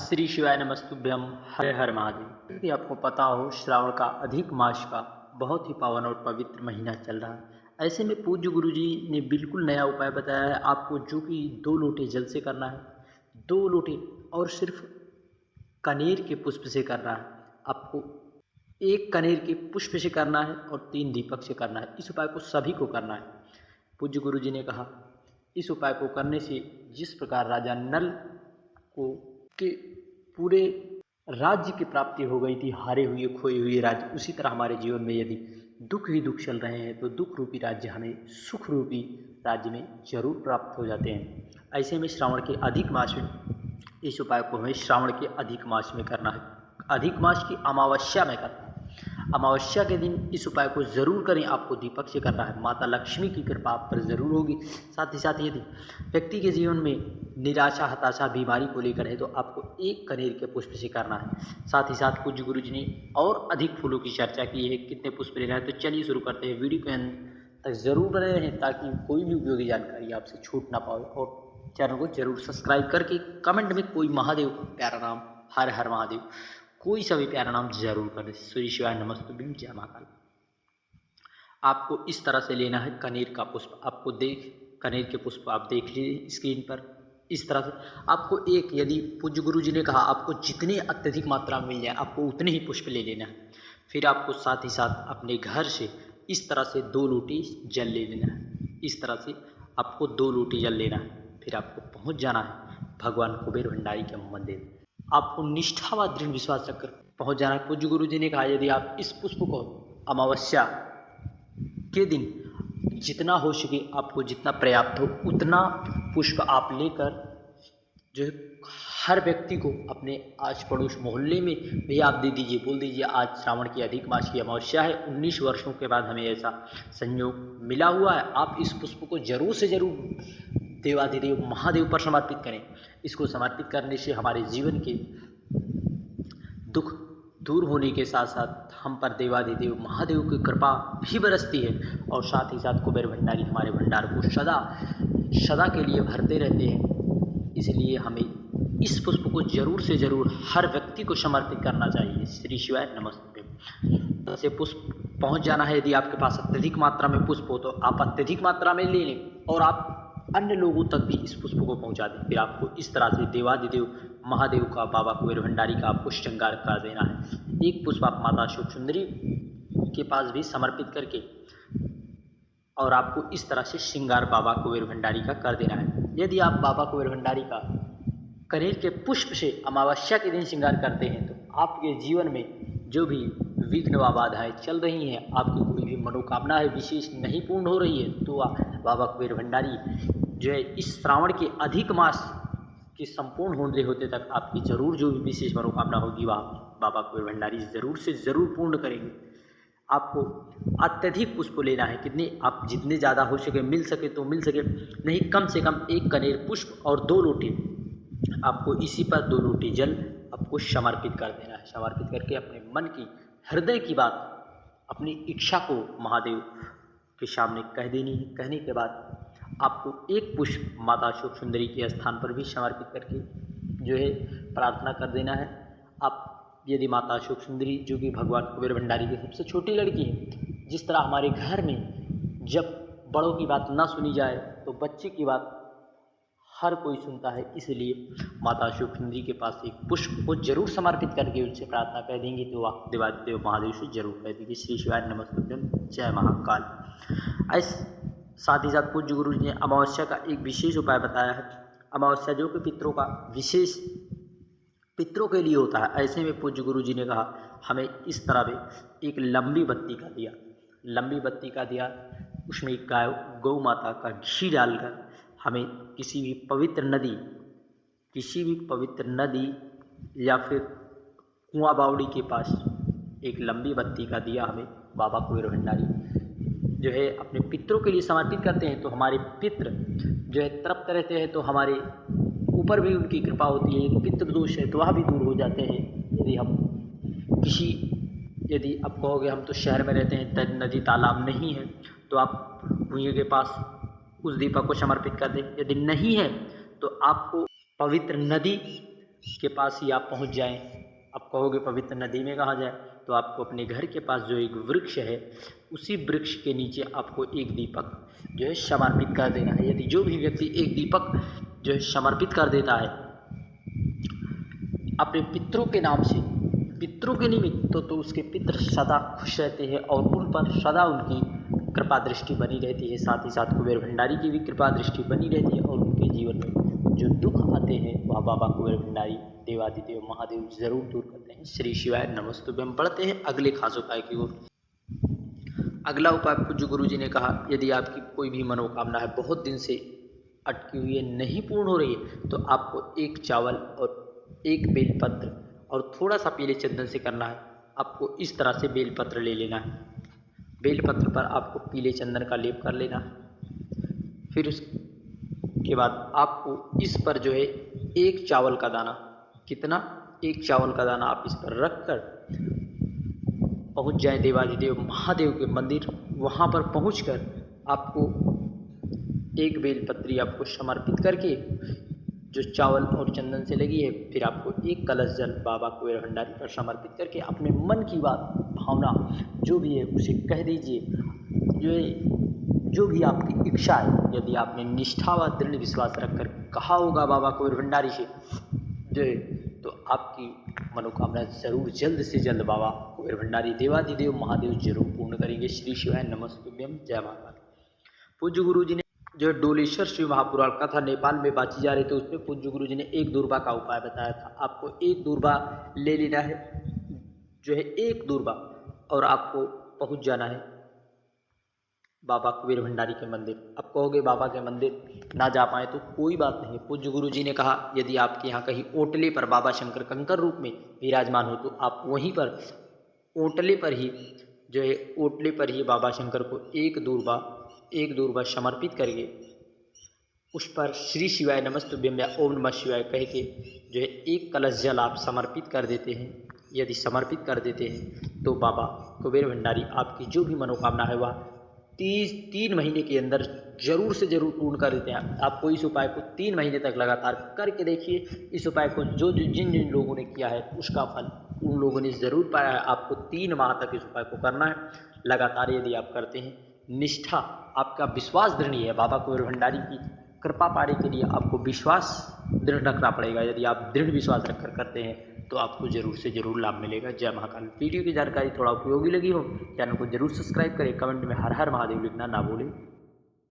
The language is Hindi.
श्री शिवाय नमस्तुभ्यम। हर हर महादेव। यदि आपको पता हो, श्रावण का अधिक मास का बहुत ही पावन और पवित्र महीना चल रहा है। ऐसे में पूज्य गुरु जी ने बिल्कुल नया उपाय बताया है आपको, जो कि 2 लोटे जल से करना है। 2 लोटे और सिर्फ कनेर के पुष्प से करना है। आपको 1 कनेर के पुष्प से करना है और 3 दीपक से करना है। इस उपाय को सभी को करना है। पूज्य गुरु जी ने कहा, इस उपाय को करने से जिस प्रकार राजा नल को के पूरे राज्य की प्राप्ति हो गई थी, हारे हुए खोए हुए राज्य, उसी तरह हमारे जीवन में यदि दुख ही दुख चल रहे हैं तो दुख रूपी राज्य हमें सुख रूपी राज्य में जरूर प्राप्त हो जाते हैं। ऐसे में श्रावण के अधिक मास में इस उपाय को हमें श्रावण के अधिक मास में करना है। अधिक मास की अमावस्या में करना है। अमावस्या के दिन इस उपाय को ज़रूर करें। आपको दीपक से करना है। माता लक्ष्मी की कृपा आप पर ज़रूर होगी। साथ ही साथ यदि व्यक्ति के जीवन में निराशा, हताशा, बीमारी को लेकर है तो आपको 1 कनेर के पुष्प से करना है। साथ ही साथ पूज्य गुरु जी ने और अधिक फूलों की चर्चा की है, कितने पुष्प लेना है। तो चलिए शुरू करते हैं। वीडियो के अंत तक ज़रूर बने रहें ताकि कोई भी उपयोगी जानकारी आपसे छूट ना पाए, और चैनल को जरूर सब्सक्राइब करके कमेंट में कोई महादेव का प्यारा नाम, हर हर महादेव, कोई सा भी प्यारा नाम जरूर करें। श्री शिवाय नमस्तुभ्यम। जय महाकाल। आपको इस तरह से लेना है कनेर का पुष्प। आपको कनेर के पुष्प आप देख लीजिए स्क्रीन पर। इस तरह से आपको यदि पूज्य गुरु जी ने कहा आपको जितने अत्यधिक मात्रा में मिल जाए आपको उतने ही पुष्प ले लेना है। फिर आपको साथ ही साथ अपने घर से इस तरह से 2 लोटी जल ले लेना है। इस तरह से आपको 2 लोटी जल लेना है। फिर आपको पहुंच जाना है भगवान कुबेर भंडारी के मंदिर। आपको निष्ठा व दृढ़ विश्वास रखकर पहुंच जाना है। पूज्य गुरु जी ने कहा, यदि आप इस पुष्प को अमावस्या के दिन जितना हो सके, आपको जितना पर्याप्त हो उतना पुष्प आप लेकर जो हर व्यक्ति को अपने आस पड़ोस मोहल्ले में भी आप दे दीजिए। बोल दीजिए, आज श्रावण की अधिक मास की अमावस्या है, 19 वर्षों के बाद हमें ऐसा संयोग मिला हुआ है। आप इस पुष्प को जरूर से जरूर देवाधिदेव महादेव पर समर्पित करें। इसको समर्पित करने से हमारे जीवन के दुख दूर होने के साथ साथ हम पर देवाधिदेव महादेव की कृपा भी बरसती है, और साथ ही साथ कुबेर भंडारी हमारे भंडार को सदा सदा के लिए भरते रहते हैं। इसलिए हमें इस पुष्प को जरूर से जरूर हर व्यक्ति को समर्पित करना चाहिए। श्री शिवाय नमस्ते। से पुष्प पहुंच जाना है। यदि आपके पास अत्यधिक मात्रा में पुष्प हो तो आप अत्यधिक मात्रा में ले लें और आप अन्य लोगों तक भी इस पुष्प को पहुंचा दें। फिर आपको इस तरह से देवाधिदेव महादेव का, बाबा कुबेर भंडारी का आपको श्रृंगार कर देना है। 1 पुष्प आप माता शुभ सुंदरी के पास भी समर्पित करके और आपको इस तरह से श्रृंगार बाबा कुबेर भंडारी का कर देना है। यदि आप बाबा कुबेर भंडारी का कनेर के पुष्प से अमावस्या के दिन श्रृंगार करते हैं तो आपके जीवन में जो भी विघ्न व बाधाएं चल रही हैं, आपकी कोई भी मनोकामना है विशेष नहीं पूर्ण हो रही है, तो बाबा कुबेर भंडारी जो है इस श्रावण के अधिक मास के संपूर्ण होने होते तक आपकी जरूर जो भी विशेष मनोकामना होगी वह बाबा कुबेर भंडारी जरूर से जरूर पूर्ण करेंगे। आपको अत्यधिक पुष्प लेना है। कितने आप जितने ज़्यादा हो सके, मिल सके तो मिल सके, नहीं कम से कम 1 कनेर पुष्प और 2 लोटी। आपको इसी पर 2 लोटी जल आपको समर्पित कर देना है। समर्पित करके अपने मन की, हृदय की बात, अपनी इच्छा को महादेव के सामने कह देनी है। कहने के बाद आपको 1 पुष्प माता शुभ सुंदरी के स्थान पर भी समर्पित करके जो है प्रार्थना कर देना है। आप यदि माता शुभ सुंदरी, जो कि भगवान कुबेर भंडारी की सबसे छोटी लड़की है, जिस तरह हमारे घर में जब बड़ों की बात ना सुनी जाए तो बच्चे की बात हर कोई सुनता है, इसलिए माता शुभ सुंदरी के पास 1 पुष्प को जरूर समर्पित करके उनसे प्रार्थना कर देंगे तो आप देवादिदेव महादेव से जरूर कह देंगे। श्री शिवाय नमस्तुभ्यम। जय महाकाल। साथ ही साथ पूज्य गुरु जी ने अमावस्या का एक विशेष उपाय बताया है। अमावस्या जो कि पितरों का विशेष पितरों के लिए होता है। ऐसे में पूज्य गुरु जी ने कहा हमें इस तरह भी एक लंबी बत्ती का दिया, लंबी बत्ती का दिया, उसमें गौ माता का घी डालकर हमें किसी भी पवित्र नदी या फिर कुआं बावड़ी के पास एक लंबी बत्ती का दिया हमें बाबा कुबेर भंडारी जो है अपने पितरों के लिए समर्पित करते हैं तो हमारे पितृ जो है तृप्त रहते हैं, तो हमारे ऊपर भी उनकी कृपा होती है। यदि पितृ दोष है तो वह भी दूर हो जाते हैं। यदि आप कहोगे हम तो शहर में रहते हैं, नदी तालाब नहीं है, तो आप कुएं के पास उस दीपक को समर्पित कर दें। यदि नहीं है तो आपको पवित्र नदी के पास ही आप पहुंच जाएं। आप कहोगे पवित्र नदी में कहाँ जाए, तो आपको अपने घर के पास जो एक वृक्ष है, उसी वृक्ष के नीचे आपको एक दीपक जो है समर्पित कर देना है। यदि जो भी व्यक्ति एक दीपक जो है समर्पित कर देता है अपने पितरों के नाम से, पितरों के निमित्त, तो उसके पितृ सदा खुश रहते हैं और उन पर सदा उनकी कृपा दृष्टि बनी रहती है। साथ ही साथ कुबेर भंडारी की भी कृपा दृष्टि बनी रहती है और उनके जीवन में जो दुख आते हैं वह बाबा कुबेर भंडारी देवादिदेव महादेव जरूर दूर करते हैं। श्री शिवाय नमस्तुभ्यम। बढ़ते हैं अगले खास उपाय की ओर। अगला उपाय पूज्य गुरु जी ने कहा, यदि आपकी कोई भी मनोकामना है बहुत दिन से अटकी हुई है, नहीं पूर्ण हो रही है, तो आपको एक चावल और एक बेलपत्र और थोड़ा सा पीले चंदन से करना है। आपको इस तरह से बेलपत्र ले लेना है, बेलपत्र पर आपको पीले चंदन का लेप कर लेना है। फिर उसके बाद आपको इस पर जो है एक चावल का दाना, कितना, एक चावल का दाना आप इस पर रख कर पहुँच जाएं देवादिदेव महादेव के मंदिर। वहाँ पर पहुँचकर आपको एक बेलपत्री आपको समर्पित करके जो चावल और चंदन से लगी है, फिर आपको एक कलश जल बाबा कुबेर भंडारी पर समर्पित करके अपने मन की बात, भावना जो भी है उसे कह दीजिए। जो भी आपकी इच्छा है, यदि आपने निष्ठा व दृढ़ विश्वास रखकर कहा होगा बाबा कुबेर भंडारी से जो है, तो आपकी मनोकामना जरूर जल्द से जल्द बाबा कुबेर भंडारी देवादिदेव महादेव जरूर पूर्ण करेंगे। श्री शिवाय नमस्तुभ्यम। जय महाकाल। पूज्य गुरु जी ने जो डोलेश्वर शिव महापुराण कथा नेपाल में बाँची जा रही थी, उसमें पूज्य गुरु जी ने एक दूर्बा का उपाय बताया था। आपको एक दूर्बा ले लेना है, जो है एक दूर्बा, और आपको पहुंच जाना है बाबा कुबेर भंडारी के मंदिर। आप कहोगे बाबा के मंदिर ना जा पाए तो कोई बात नहीं। पूज्य गुरु जी ने कहा, यदि आपके यहाँ कहीं ओटले पर बाबा शंकर कंकर रूप में विराजमान हो, तो आप वहीं पर ओटले पर ही जो है, ओटले पर ही बाबा शंकर को एक दूर्बा समर्पित करके उस पर श्री शिवाय नमस्तुभ्यम या ओम नमः शिवाय कह के जो है एक कलश जल आप समर्पित कर देते हैं। यदि समर्पित कर देते हैं तो बाबा कुबेर भंडारी आपकी जो भी मनोकामना है वह 3 महीने के अंदर जरूर से जरूर पूर्ण कर देते हैं। आपको इस उपाय को 3 महीने तक लगातार करके देखिए। इस उपाय को जिन जिन लोगों ने किया है उसका फल उन लोगों ने ज़रूर पाया है। आपको 3 माह तक इस उपाय को करना है लगातार। यदि आप करते हैं, निष्ठा, आपका विश्वास दृढ़ है। बाबा कुबेर भंडारी की कृपा पाने के लिए आपको विश्वास दृढ़ रखना पड़ेगा। यदि आप दृढ़ विश्वास रखकर करते हैं तो आपको जरूर से जरूर लाभ मिलेगा। जय महाकाल। वीडियो की जानकारी थोड़ा उपयोगी लगी हो, चैनल को जरूर सब्सक्राइब करें, कमेंट में हर हर महादेव लिखना ना भूलें।